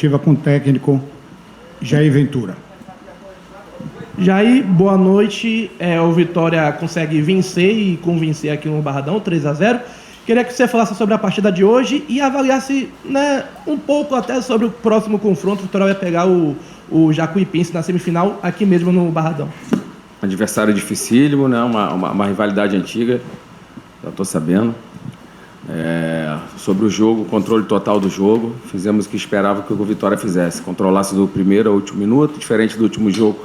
coletiva com o técnico Jair Ventura. Jair, boa noite. O Vitória consegue vencer e convencer aqui no Barradão, 3-0. Queria que você falasse sobre a partida de hoje e avaliasse, né, um pouco até sobre o próximo confronto. O Vitória vai pegar o Jacuipense na semifinal aqui mesmo no Barradão. Adversário dificílimo, né? Uma rivalidade antiga, já estou sabendo. Sobre o jogo, controle total do jogo, fizemos o que esperava que o Vitória fizesse, controlasse do primeiro ao último minuto, diferente do último jogo,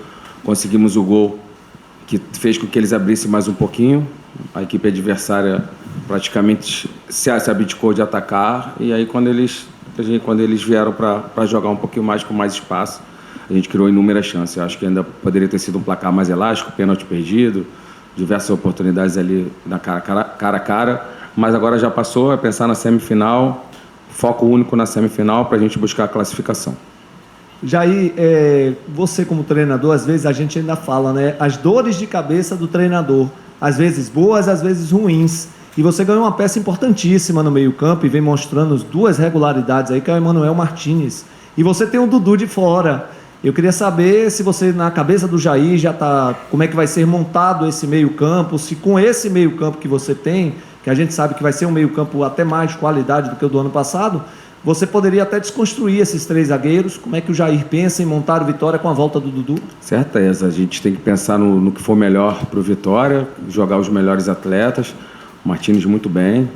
conseguimos o gol que fez com que eles abrissem mais um pouquinho, a equipe adversária praticamente se abdicou de atacar, e aí quando eles vieram para jogar um pouquinho mais, com mais espaço, a gente criou inúmeras chances. Eu acho que ainda poderia ter sido um placar mais elástico, pênalti perdido, diversas oportunidades ali na cara a cara, mas agora já passou, é pensar na semifinal, foco único na semifinal para a gente buscar a classificação. Jair, você como treinador, às vezes a gente ainda fala, né, as dores de cabeça do treinador, às vezes boas, às vezes ruins, e você ganhou uma peça importantíssima no meio campo e vem mostrando as duas regularidades aí, que é o Emanuel Martínez, e você tem o Dudu de fora. Eu queria saber se você, na cabeça do Jair, já está, como é que vai ser montado esse meio campo, se com esse meio campo que você tem, que a gente sabe que vai ser um meio campo até mais de qualidade do que o do ano passado, você poderia até desconstruir esses três zagueiros. Como é que o Jair pensa em montar o Vitória com a volta do Dudu? Certeza, a gente tem que pensar no que for melhor para o Vitória, jogar os melhores atletas, o Martínez muito bem,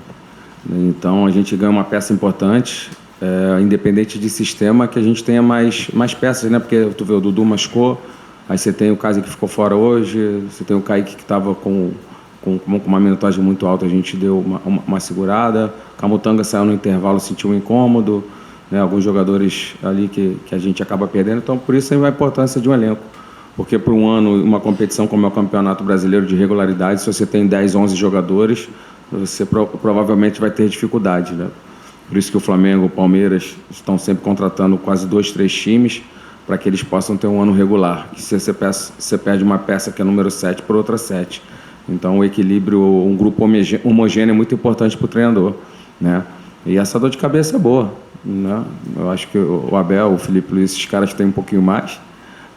então a gente ganha uma peça importante, independente de sistema, que a gente tenha mais peças, né? Porque tu vê, o Dudu machucou, aí você tem o Cássio que ficou fora hoje, você tem o Kaique que estava com uma minutagem muito alta, a gente deu uma segurada. Camutanga saiu no intervalo, sentiu um incômodo, né? Alguns jogadores ali que a gente acaba perdendo, então por isso aí a importância de um elenco, porque por um ano, uma competição como é o Campeonato Brasileiro de regularidade, se você tem 10, 11 jogadores, você provavelmente vai ter dificuldade, né? Por isso que o Flamengo, o Palmeiras estão sempre contratando quase 2, 3 times para que eles possam ter um ano regular. Que se você perde uma peça que é número 7 por outra 7. Então o equilíbrio, um grupo homogêneo é muito importante para o treinador, né? E essa dor de cabeça é boa, né? Eu acho que o Abel, o Felipe Luiz, esses caras têm um pouquinho mais,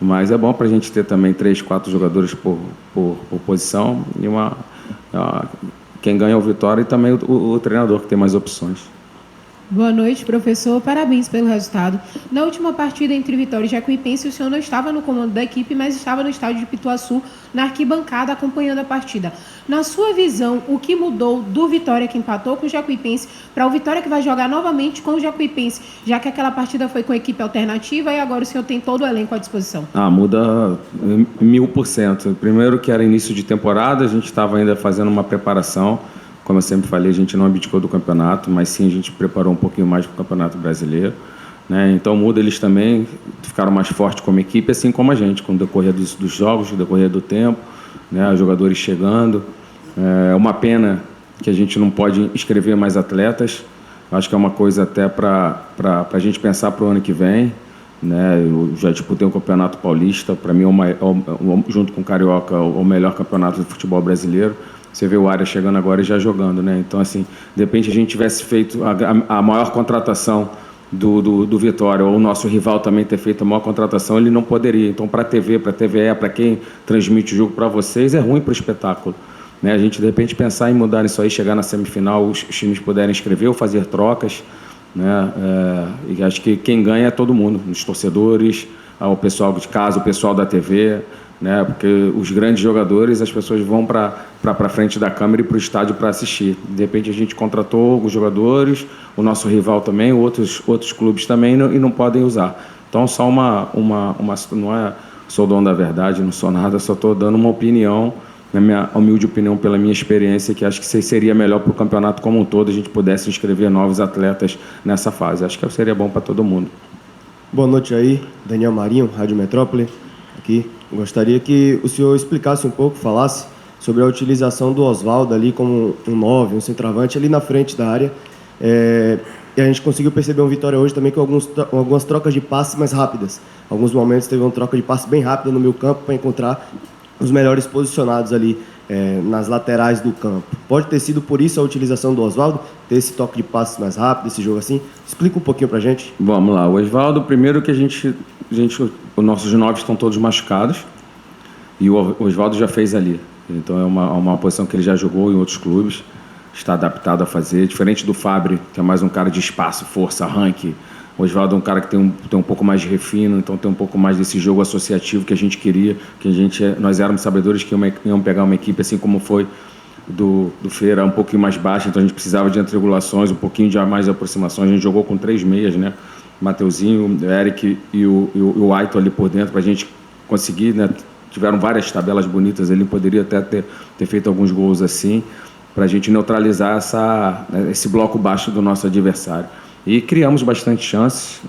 mas é bom para a gente ter também 3, 4 jogadores por posição e quem ganha é o Vitória e também o treinador que tem mais opções. Boa noite, professor. Parabéns pelo resultado. Na última partida entre Vitória e Jacuipense, o senhor não estava no comando da equipe, mas estava no estádio de Pituaçu, na arquibancada, acompanhando a partida. Na sua visão, o que mudou do Vitória que empatou com o Jacuipense para o Vitória que vai jogar novamente com o Jacuipense, já que aquela partida foi com a equipe alternativa e agora o senhor tem todo o elenco à disposição? Muda 1000%. Primeiro que era início de temporada, a gente estava ainda fazendo uma preparação. Como eu sempre falei, a gente não abdicou do campeonato, mas sim a gente preparou um pouquinho mais para o Campeonato Brasileiro, né? Então muda, eles também ficaram mais fortes como equipe, assim como a gente, com o decorrer dos jogos, com o decorrer do tempo, né? Os jogadores chegando. É uma pena que a gente não pode inscrever mais atletas. Acho que é uma coisa até para a gente pensar para o ano que vem, né? Eu já disputei um Campeonato Paulista, para mim, junto com o Carioca, o melhor campeonato de futebol brasileiro. Você vê o Área chegando agora e já jogando, né? Então, assim, de repente a gente tivesse feito a maior contratação do Vitória, ou o nosso rival também ter feito a maior contratação, ele não poderia. Então, para a TV, para a TVE, para quem transmite o jogo para vocês, é ruim para o espetáculo, né? A gente, de repente, pensar em mudar isso aí, chegar na semifinal, os times puderem escrever ou fazer trocas, né? E acho que quem ganha é todo mundo, os torcedores, o pessoal de casa, o pessoal da TV, né? Porque os grandes jogadores, as pessoas vão para frente da câmera e para o estádio para assistir. De repente a gente contratou os jogadores, o nosso rival também, outros clubes também, e não podem usar. Então só não é sou dono da verdade, não sou nada, só estou dando uma opinião, na minha humilde opinião, pela minha experiência, que acho que seria melhor para o campeonato como um todo a gente pudesse inscrever novos atletas nessa fase. Acho que seria bom para todo mundo. Boa noite aí, Daniel Marinho, Rádio Metrópole, aqui. Gostaria que o senhor explicasse um pouco, falasse sobre a utilização do Oswaldo ali como um 9, um centroavante ali na frente da área. E a gente conseguiu perceber um Vitória hoje também com algumas trocas de passes mais rápidas. Alguns momentos teve uma troca de passe bem rápida no meio campo para encontrar os melhores posicionados ali. nas laterais do campo. Pode ter sido por isso a utilização do Osvaldo, ter esse toque de passe mais rápido, esse jogo assim? Explica um pouquinho pra gente. Vamos lá, o Osvaldo, primeiro que os nossos 9 estão todos machucados e o Osvaldo já fez ali. Então é uma posição que ele já jogou em outros clubes, está adaptado a fazer, diferente do Fabri, que é mais um cara de espaço, força, arranque. O Osvaldo é um cara que tem um pouco mais de refino, então tem um pouco mais desse jogo associativo que a gente queria, nós éramos sabedores que iam pegar uma equipe assim como foi do Feira, um pouquinho mais baixa, então a gente precisava de triangulações, um pouquinho de mais aproximações. A gente jogou com 3 meias, né? Mateuzinho, Eric e o Aito ali por dentro, para a gente conseguir, né? Tiveram várias tabelas bonitas ali, poderia até ter feito alguns gols assim, para a gente neutralizar esse bloco baixo do nosso adversário. E criamos bastante chances,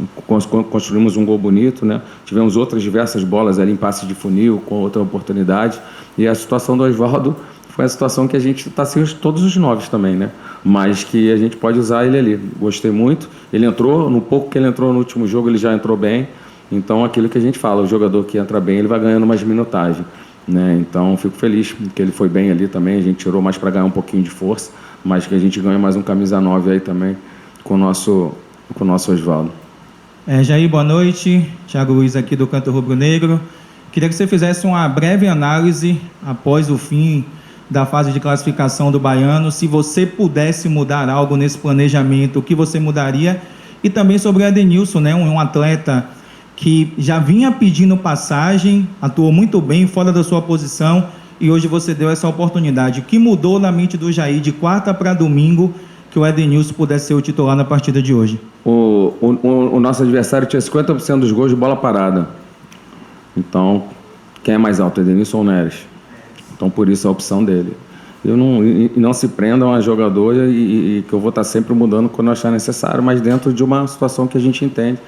construímos um gol bonito, né? Tivemos outras diversas bolas ali em passe de funil, com outra oportunidade. E a situação do Osvaldo foi a situação que a gente está sem todos os 9 também, né? Mas que a gente pode usar ele ali. Gostei muito. Ele entrou, no pouco que ele entrou no último jogo, ele já entrou bem. Então, aquilo que a gente fala, o jogador que entra bem, ele vai ganhando mais minutagem, né? Então, fico feliz que ele foi bem ali também. A gente tirou mais para ganhar um pouquinho de força, mas que a gente ganha mais um camisa 9 aí também com o nosso Osvaldo. Jair, boa noite. Thiago Luiz aqui do Canto Rubro Negro. Queria que você fizesse uma breve análise após o fim da fase de classificação do Baiano. Se você pudesse mudar algo nesse planejamento, o que você mudaria? E também sobre o Edenilson, né? Um atleta que já vinha pedindo passagem, atuou muito bem fora da sua posição e hoje você deu essa oportunidade. O que mudou na mente do Jair de quarta para domingo que o Edenilson pudesse ser o titular na partida de hoje? O nosso adversário tinha 50% dos gols de bola parada. Então, quem é mais alto, Edenilson ou Neres? Então, por isso a opção dele. Não se prendam a jogador e que eu vou estar sempre mudando quando eu achar necessário, mas dentro de uma situação que a gente entende.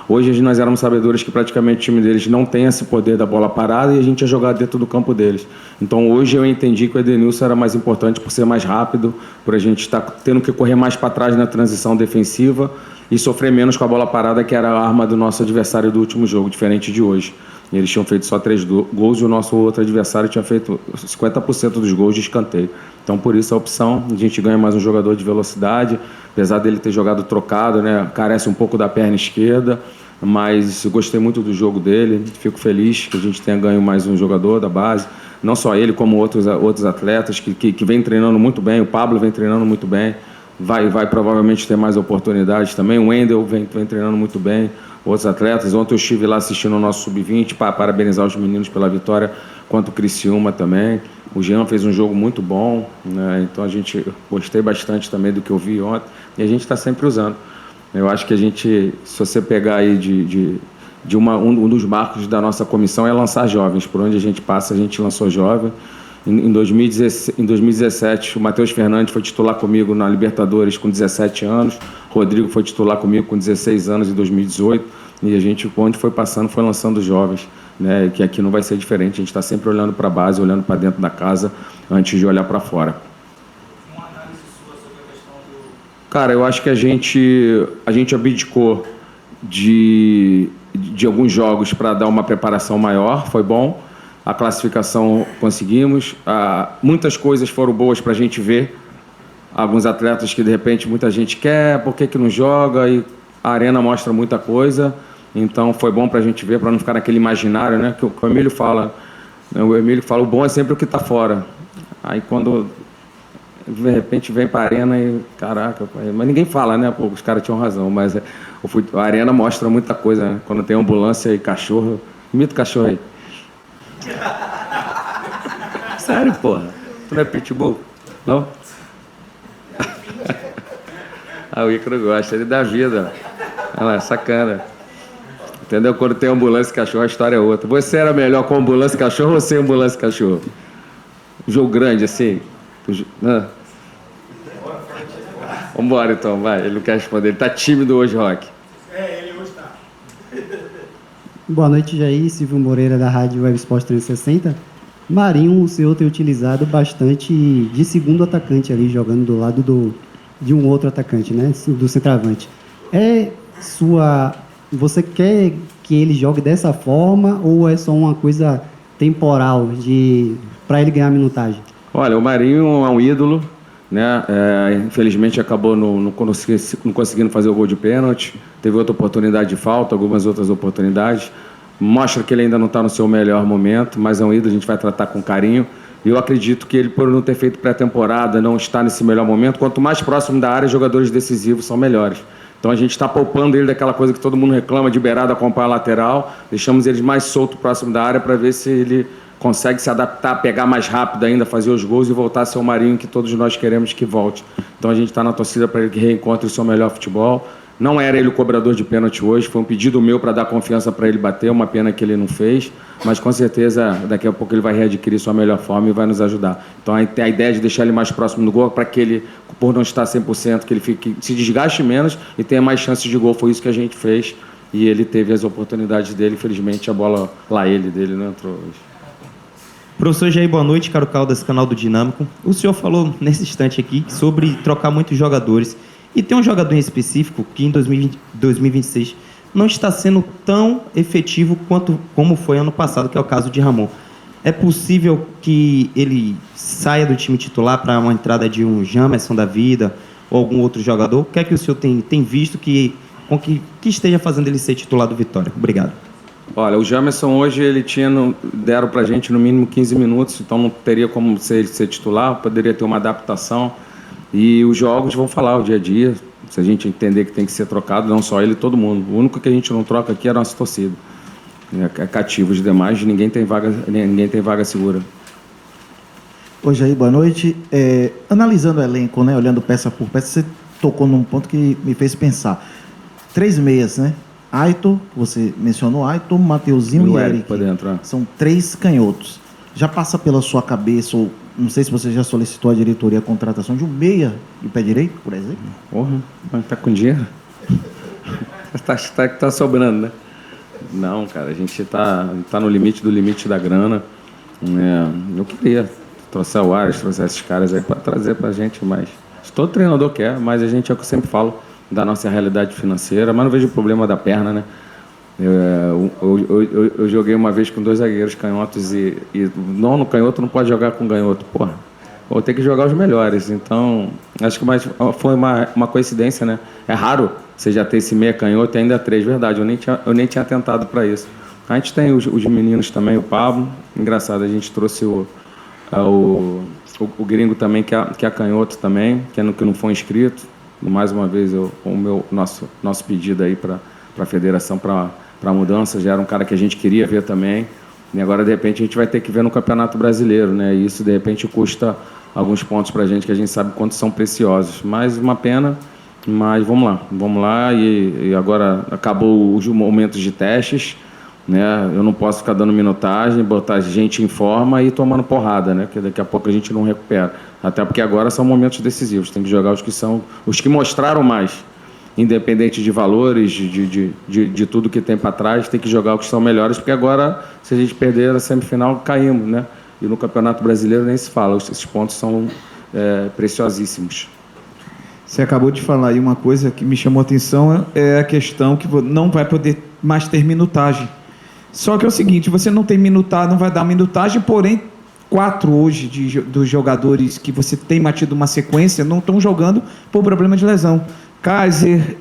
Hoje nós éramos sabedores que praticamente o time deles não tem esse poder da bola parada e a gente ia jogar dentro do campo deles. Então hoje eu entendi que o Edenilson era mais importante por ser mais rápido, por a gente estar tendo que correr mais para trás na transição defensiva e sofrer menos com a bola parada, que era a arma do nosso adversário do último jogo, diferente de hoje. Eles tinham feito só 3 gols e o nosso outro adversário tinha feito 50% dos gols de escanteio. Então, por isso a opção, a gente ganha mais um jogador de velocidade, apesar dele ter jogado trocado, né? Carece um pouco da perna esquerda, mas gostei muito do jogo dele, fico feliz que a gente tenha ganho mais um jogador da base, não só ele, como outros atletas que vem treinando muito bem, o Pablo vem treinando muito bem, vai provavelmente ter mais oportunidades também, o Wendel vem treinando muito bem, outros atletas. Ontem eu estive lá assistindo o nosso Sub-20 para parabenizar os meninos pela vitória, quanto o Criciúma também. O Jean fez um jogo muito bom, né? Então gostei bastante também do que eu vi ontem e a gente está sempre usando. Eu acho que a gente, se você pegar aí um dos marcos da nossa comissão é lançar jovens. Por onde a gente passa, a gente lançou jovem. Em 2017, o Matheus Fernandes foi titular comigo na Libertadores com 17 anos. Rodrigo foi titular comigo com 16 anos em 2018. E a gente, onde foi passando, foi lançando jovens, né? Que aqui não vai ser diferente. A gente está sempre olhando para a base, olhando para dentro da casa, antes de olhar para fora. Uma análise sua sobre a questão do... Cara, eu acho que a gente abdicou de alguns jogos para dar uma preparação maior, foi bom. A classificação conseguimos. Muitas coisas foram boas para a gente ver. Alguns atletas que, de repente, muita gente quer, por que não joga? E a arena mostra muita coisa. Então, foi bom para a gente ver, para não ficar naquele imaginário, né? Que o Emílio fala. O Emílio fala, o bom é sempre o que está fora. Aí, quando, de repente, vem para a arena e... Caraca, mas ninguém fala, né? Pô, os caras tinham razão, mas a arena mostra muita coisa, né? Quando tem ambulância e cachorro... Imita o cachorro aí. Sério, porra? Tu não é pitbull? Não? O Ícaro gosta, ele dá vida. Olha lá, sacana. Entendeu? Quando tem ambulância e cachorro, a história é outra. Você era melhor com ambulância e cachorro ou sem ambulância e cachorro? Jogo grande, assim? Vambora, então, vai. Ele não quer responder. Ele tá tímido hoje, Roque. Ele hoje está. Boa noite, Jair. Silvio Moreira, da Rádio Web Esporte 360. Marinho, o senhor tem utilizado bastante de segundo atacante ali, jogando do lado de um outro atacante, né? Do centroavante. Você quer que ele jogue dessa forma ou é só uma coisa temporal para ele ganhar minutagem? Olha, o Marinho é um ídolo, né? Infelizmente acabou não conseguindo fazer o gol de pênalti. Teve outra oportunidade de falta, algumas outras oportunidades. Mostra que ele ainda não está no seu melhor momento, mas é um ídolo, a gente vai tratar com carinho. E eu acredito que ele, por não ter feito pré-temporada, não está nesse melhor momento. Quanto mais próximo da área, jogadores decisivos são melhores. Então a gente está poupando ele daquela coisa que todo mundo reclama, de beirada acompanhar a lateral. Deixamos eles mais soltos próximo da área para ver se ele consegue se adaptar, pegar mais rápido ainda, fazer os gols e voltar a ser o Marinho que todos nós queremos que volte. Então a gente está na torcida para ele que reencontre o seu melhor futebol. Não era ele o cobrador de pênalti hoje, foi um pedido meu para dar confiança para ele bater, uma pena que ele não fez, mas com certeza daqui a pouco ele vai readquirir sua melhor forma e vai nos ajudar. Então a ideia de deixar ele mais próximo do gol para que ele, por não estar 100%, que ele fique, se desgaste menos e tenha mais chances de gol. Foi isso que a gente fez e ele teve as oportunidades dele. Infelizmente a bola dele não entrou hoje. Professor Jair, boa noite, Caro Caldas, canal do Dinâmico. O senhor falou nesse instante aqui sobre trocar muitos jogadores. E tem um jogador em específico que em 2026 não está sendo tão efetivo como foi ano passado, que é o caso de Ramon. É possível que ele saia do time titular para uma entrada de um Jamerson da vida ou algum outro jogador? O que é que o senhor tem visto que esteja fazendo ele ser titular do Vitória? Obrigado. Olha, o Jamerson hoje deram pra gente no mínimo 15 minutos, então não teria como ser titular, poderia ter uma adaptação. E os jogos vão falar o dia a dia, se a gente entender que tem que ser trocado, não só ele, todo mundo. O único que a gente não troca aqui é a nossa torcida. É cativo, os demais, ninguém tem vaga segura. Oi, Jair, boa noite. Analisando o elenco, né, olhando peça por peça, você tocou num ponto que me fez pensar. 3 meias, né? Aitor, você mencionou Aitor, Mateuzinho e Eric. São 3 canhotos. Já passa pela sua cabeça, ou não sei se você já solicitou à diretoria a contratação de um meia e pé direito, por exemplo? Porra, mas tá com dinheiro? tá sobrando, né? Não, cara, a gente tá no limite do limite da grana. Eu queria trouxer o Ares, trouxer esses caras aí para trazer pra gente, mas todo treinador quer, mas a gente é o que eu sempre falo da nossa realidade financeira, mas não vejo o problema da perna, né? Eu joguei uma vez com 2 zagueiros canhotos e não, no canhoto não pode jogar com canhoto, porra. Vou ter que jogar os melhores. Então, acho que foi uma coincidência, né? É raro você já ter esse meia canhoto e ainda 3, verdade. Eu nem tinha tentado para isso. A gente tem os meninos também, o Pablo. Engraçado, a gente trouxe o gringo também, que é canhoto também, que não foi inscrito. Mais uma vez, nosso pedido aí para a federação para mudança, já era um cara que a gente queria ver também, e agora de repente a gente vai ter que ver no Campeonato Brasileiro, né? E isso de repente custa alguns pontos para a gente, que a gente sabe quanto são preciosos, mas uma pena, mas vamos lá, e agora acabou os momentos de testes, né? Eu não posso ficar dando minutagem, botar gente em forma e tomando porrada, né? Porque daqui a pouco a gente não recupera, até porque agora são momentos decisivos, tem que jogar os que mostraram mais. Independente de valores, de tudo que tem para trás, tem que jogar os que são melhores, porque agora, se a gente perder a semifinal, caímos, né? E no Campeonato Brasileiro nem se fala, esses pontos são preciosíssimos. Você acabou de falar aí uma coisa que me chamou a atenção, é a questão que não vai poder mais ter minutagem. Só que é o seguinte, você não vai dar minutagem, porém, 4 hoje dos jogadores que você tem mantido uma sequência não estão jogando por problema de lesão. Kaiser,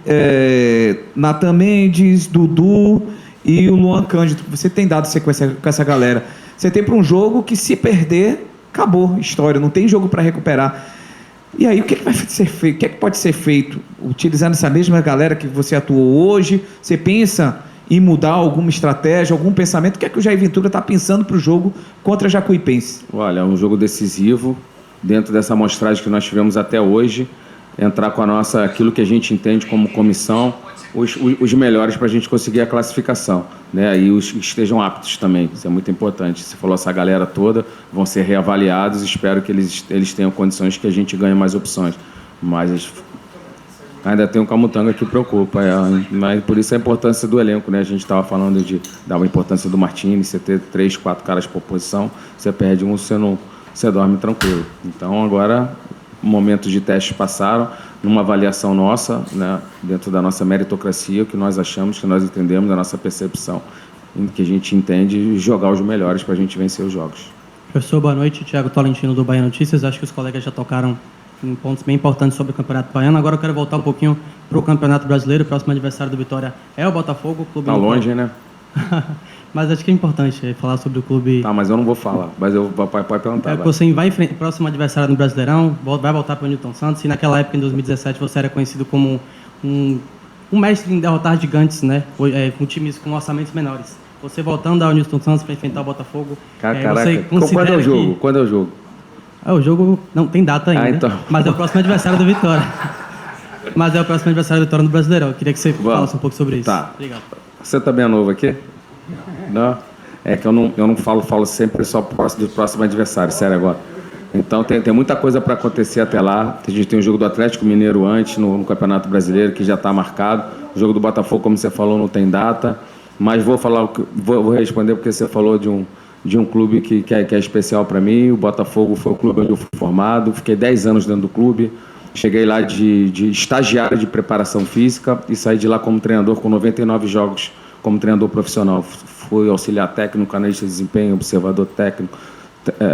Nathan Mendes, Dudu e o Luan Cândido. Você tem dado sequência com essa galera. Você tem para um jogo que, se perder, acabou a história, não tem jogo para recuperar. E aí, o que vai ser feito? O que pode ser feito? Utilizando essa mesma galera que você atuou hoje, você pensa em mudar alguma estratégia, algum pensamento? O que é que o Jair Ventura está pensando para o jogo contra a Jacuipense? Olha, é um jogo decisivo, dentro dessa amostragem que nós tivemos até hoje, entrar com aquilo que a gente entende como comissão, os melhores para a gente conseguir a classificação, né? E os que estejam aptos também, isso é muito importante. Você falou, essa galera toda vão ser reavaliados, espero que eles tenham condições que a gente ganhe mais opções, mas ainda tem um camutanga que preocupa, mas por isso a importância do elenco, né? A gente estava falando de dar uma importância do Martins, você ter 3, 4 caras por posição, você perde um, você dorme tranquilo. Então agora momentos de testes passaram, numa avaliação nossa, né, dentro da nossa meritocracia, o que nós achamos, que nós entendemos, da nossa percepção, em que a gente entende jogar os melhores para a gente vencer os jogos. Professor, boa noite. Thiago Tolentino, do Bahia Notícias. Acho que os colegas já tocaram em pontos bem importantes sobre o Campeonato Baiano. Agora eu quero voltar um pouquinho para o Campeonato Brasileiro. O próximo adversário do Vitória é o Botafogo. Clube Tá longe, né? Mas acho que é importante falar sobre o clube. Tá, mas eu não vou falar. Mas o papai pode perguntar. Você vai enfrentar o próximo adversário no Brasileirão, vai voltar para o Newton Santos. E naquela época, em 2017, você era conhecido como um mestre em derrotar gigantes, né? Com times com orçamentos menores. Você voltando ao Newton Santos para enfrentar o Botafogo. Caraca, você quando é o jogo? Quando é o jogo? O jogo não tem data ainda. Então. Mas é o próximo adversário do Vitória. Mas é o próximo adversário do Vitória no Brasileirão. Eu queria que você falasse um pouco sobre isso. Tá. Obrigado. Você também é novo aqui? Não? É que eu não falo sempre só do próximo adversário, sério agora. Então tem muita coisa para acontecer até lá. A gente tem o jogo do Atlético Mineiro antes, no Campeonato Brasileiro, que já está marcado. O jogo do Botafogo, como você falou, não tem data. Mas vou responder porque você falou de um clube que é especial para mim. O Botafogo foi o clube onde eu fui formado. Fiquei 10 anos dentro do clube. Cheguei lá de estagiário de preparação física e saí de lá como treinador com 99 jogos como treinador profissional. Fui auxiliar técnico, analista de desempenho, observador técnico,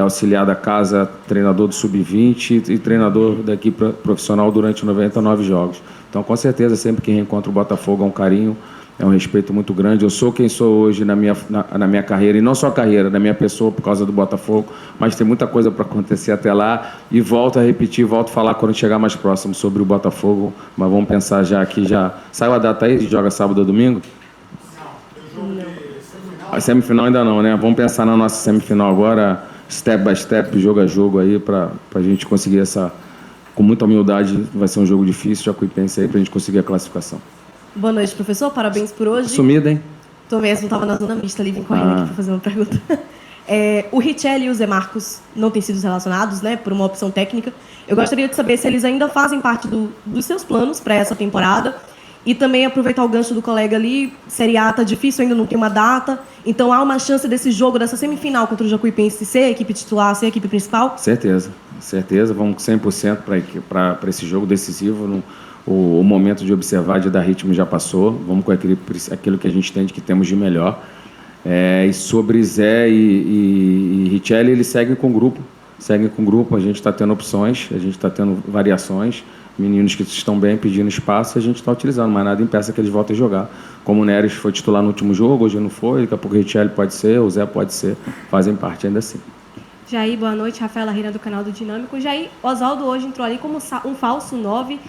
auxiliar da casa, treinador do sub-20 e treinador da equipe profissional durante 99 jogos. Então, com certeza, sempre que reencontro o Botafogo é um carinho, é um respeito muito grande. Eu sou quem sou hoje na minha carreira, e não só a carreira, na minha pessoa por causa do Botafogo, mas tem muita coisa para acontecer até lá. E volto a repetir, volto a falar quando chegar mais próximo sobre o Botafogo, mas vamos pensar já aqui. Saiu a data aí? Joga sábado ou domingo? A semifinal ainda não, né? Vamos pensar na nossa semifinal agora, step by step, jogo a jogo aí, para a gente conseguir com muita humildade. Vai ser um jogo difícil, Jacuipense aí, para a gente conseguir a classificação. Boa noite, professor. Parabéns por hoje. Sumida, hein? Tô mesmo, estava na zona mista ali, vim correndo aqui para fazer uma pergunta. O Richelli e o Zé Marcos não têm sido relacionados, né, por uma opção técnica. Eu gostaria de saber se eles ainda fazem parte dos seus planos para essa temporada. E também aproveitar o gancho do colega ali, Série A tá difícil, ainda não tem uma data. Então há uma chance desse jogo, dessa semifinal contra o Jacuipense ser a equipe titular, ser a equipe principal? Certeza. Vamos 100% para esse jogo decisivo. O momento de observar, de dar ritmo já passou. Vamos com aquilo que a gente entende que temos de melhor. E sobre Zé e Richelli, eles seguem com o grupo. A gente está tendo opções, a gente está tendo variações. Meninos que estão bem pedindo espaço, a gente está utilizando, mas nada impeça que eles voltem a jogar. Como o Neres foi titular no último jogo, hoje não foi, daqui a pouco o Richelli pode ser, o Zé pode ser, fazem parte ainda assim. Jair, boa noite. Rafaela Rina, do canal do Dinâmico. Jair, Oswaldo hoje entrou ali como um falso 9,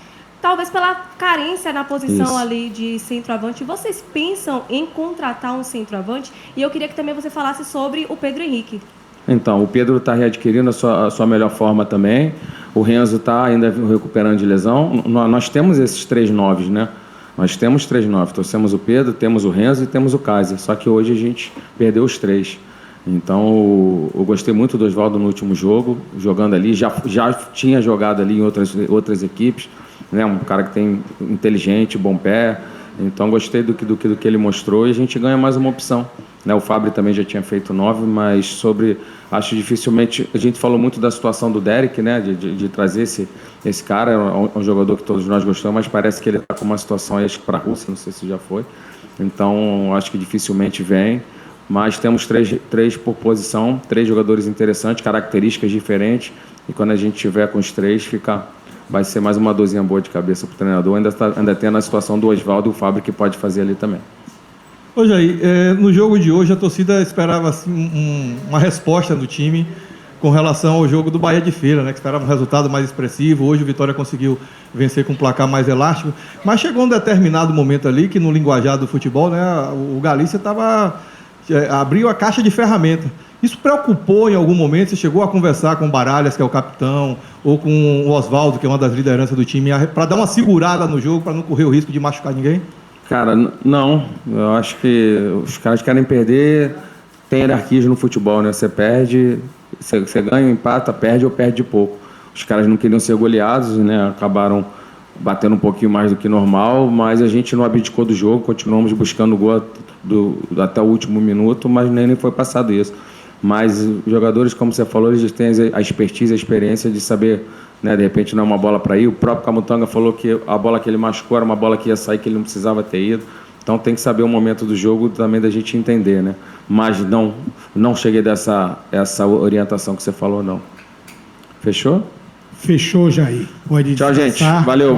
talvez pela carência na posição ali de centroavante. Vocês pensam em contratar um centroavante? E eu queria que também você falasse sobre o Pedro Henrique. Então, o Pedro está readquirindo a sua melhor forma também. O Renzo está ainda recuperando de lesão. Nós temos esses 3 9s, né? Nós temos 3 9. Trouxemos o Pedro, temos o Renzo e temos o Kaiser. Só que hoje a gente perdeu os 3. Então, eu gostei muito do Oswaldo no último jogo, jogando ali. Já tinha jogado ali em outras equipes, né? Um cara que tem inteligente, bom pé. Então, gostei do que ele mostrou e a gente ganha mais uma opção. Né? O Fábio também já tinha feito 9, mas acho dificilmente... A gente falou muito da situação do Derek, né? De trazer esse cara, é um jogador que todos nós gostamos, mas parece que ele está com uma situação aí, acho que para a Rússia, não sei se já foi. Então, acho que dificilmente vem. Mas temos 3 por posição, 3 jogadores interessantes, características diferentes. E quando a gente tiver com os 3, vai ser mais uma dorzinha boa de cabeça para o treinador. Ainda tem a situação do Oswaldo e o Fábio que pode fazer ali também. Hoje aí, no jogo de hoje, a torcida esperava assim, uma resposta do time com relação ao jogo do Bahia de Feira, né? Que esperava um resultado mais expressivo. Hoje o Vitória conseguiu vencer com um placar mais elástico. Mas chegou um determinado momento ali que no linguajar do futebol, né, o Galícia abriu a caixa de ferramenta. Isso preocupou em algum momento? Você chegou a conversar com o Baralhas, que é o capitão, ou com o Oswaldo, que é uma das lideranças do time, para dar uma segurada no jogo, para não correr o risco de machucar ninguém? Cara, não. Eu acho que os caras querem perder. Tem hierarquias no futebol, né? Você perde, você ganha, empata, perde ou perde de pouco. Os caras não queriam ser goleados, né? Acabaram batendo um pouquinho mais do que normal, mas a gente não abdicou do jogo, continuamos buscando o gol até o último minuto, mas nem foi passado isso. Mas os jogadores, como você falou, eles têm a expertise, a experiência de saber, né, de repente não é uma bola para ir. O próprio Camutanga falou que a bola que ele machucou era uma bola que ia sair, que ele não precisava ter ido. Então tem que saber o momento do jogo também da gente entender, né? Mas não cheguei essa orientação que você falou, não. Fechou? Fechou, Jair. Pode Tchau, gente. descansar. Valeu.